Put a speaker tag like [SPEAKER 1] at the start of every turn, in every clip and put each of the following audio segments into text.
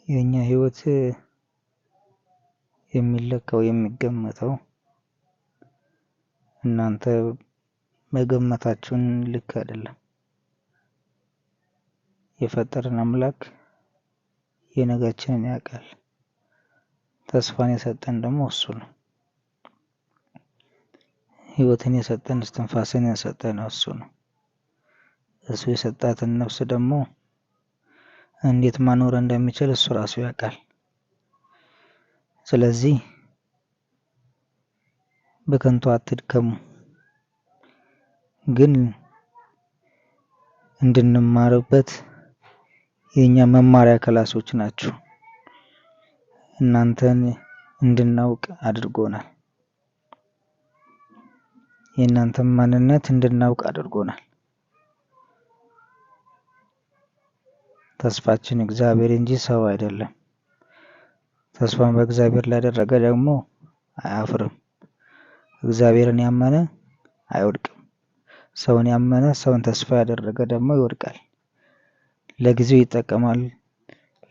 [SPEAKER 1] የኛ ህይወት የሚለካው የሚገመተው እናንተ መገመታችሁን ልክ አይደለም። የፈጠረን አምላክ የነጋችንን ያውቃል። ተስፋን የሰጠን ደግሞ እሱ ነው። ህይወትን የሰጠን እስትንፋስን የሰጠን እሱ ነው። እሱ የሰጣትን ነፍስ ደግሞ እንዴት ማኖር እንደሚችል እሱ ራሱ ያውቃል። ስለዚህ በከንቱ አትድከሙ፣ ግን እንድንማርበት የኛ መማሪያ ክላሶች ናቸው። እናንተን እንድናውቅ አድርጎናል። የእናንተን ማንነት እንድናውቅ አድርጎናል። ተስፋችን እግዚአብሔር እንጂ ሰው አይደለም። ተስፋን በእግዚአብሔር ላይ ያደረገ ደግሞ አያፍርም። እግዚአብሔርን ያመነ አይወድቅም። ሰውን ያመነ ሰውን ተስፋ ያደረገ ደግሞ ይወድቃል። ለጊዜው ይጠቀማል፣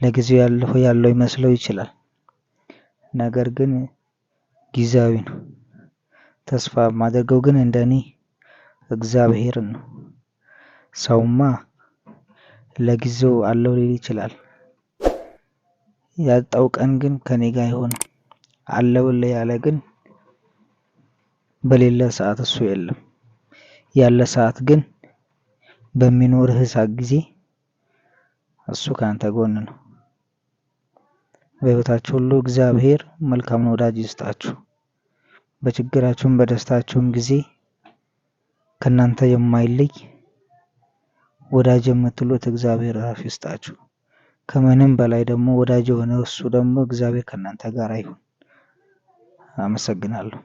[SPEAKER 1] ለጊዜው ያለው ይመስለው ይችላል። ነገር ግን ጊዜያዊ ነው። ተስፋ ማድረገው ግን እንደኔ እግዚአብሔርን ነው። ሰውማ ለጊዜው አለው ሊል ይችላል። ያጣው ቀን ግን ከኔ ጋር አይሆንም። አለውልህ ያለ ግን በሌለ ሰዓት እሱ የለም። ያለ ሰዓት ግን በሚኖርህ ሰዓት ጊዜ እሱ ካንተ ጎን ነው። በህይወታችሁ ሁሉ እግዚአብሔር መልካም ወዳጅ ይስጣችሁ። በችግራችሁም በደስታችሁም ጊዜ ከናንተ የማይለይ ወዳጅ የምትሉት እግዚአብሔር አፍ ይስጣችሁ። ከምንም በላይ ደግሞ ወዳጅ የሆነ እሱ ደግሞ እግዚአብሔር ከናንተ ጋር ይሁን። አመሰግናለሁ።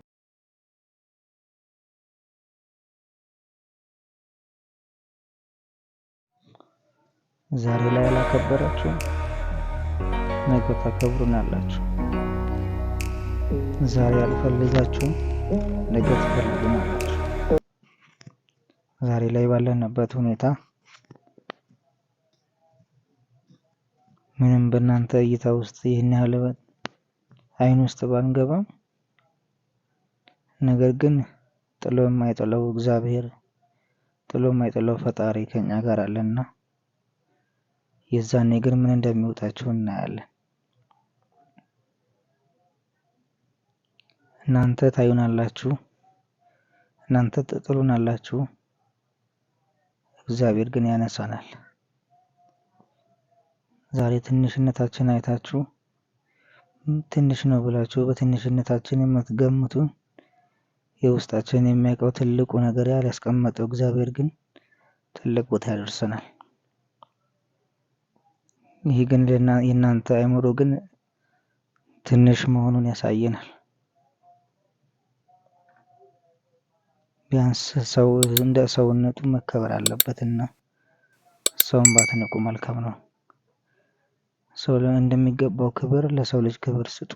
[SPEAKER 1] ዛሬ ላይ ያላከበራችሁ ነገ ታከብሩናላችሁ። ዛሬ ያልፈልጋችሁ ነገ ትፈልጉናላችሁ። ዛሬ ላይ ባለንበት ሁኔታ ምንም በእናንተ እይታ ውስጥ ይህን ያህል አይን ውስጥ ባንገባም፣ ነገር ግን ጥሎ የማይጥለው እግዚአብሔር ጥሎ የማይጥለው ፈጣሪ ከኛ ጋር አለና የዛኔ ግን ምን እንደሚወጣችሁ እናያለን። እናንተ ታዩናላችሁ፣ እናንተ ትጥሉናላችሁ፣ እግዚአብሔር ግን ያነሳናል። ዛሬ ትንሽነታችን አይታችሁ ትንሽ ነው ብላችሁ በትንሽነታችን የምትገምቱን የውስጣችን የሚያውቀው ትልቁ ነገር ያስቀመጠው እግዚአብሔር ግን ትልቅ ቦታ ያደርሰናል። ይሄ ግን የእናንተ አእምሮ ግን ትንሽ መሆኑን ያሳየናል። ቢያንስ ሰው እንደ ሰውነቱ መከበር አለበትና ሰውን ባትንቁ መልካም ነው። ሰው እንደሚገባው ክብር ለሰው ልጅ ክብር ስጡ።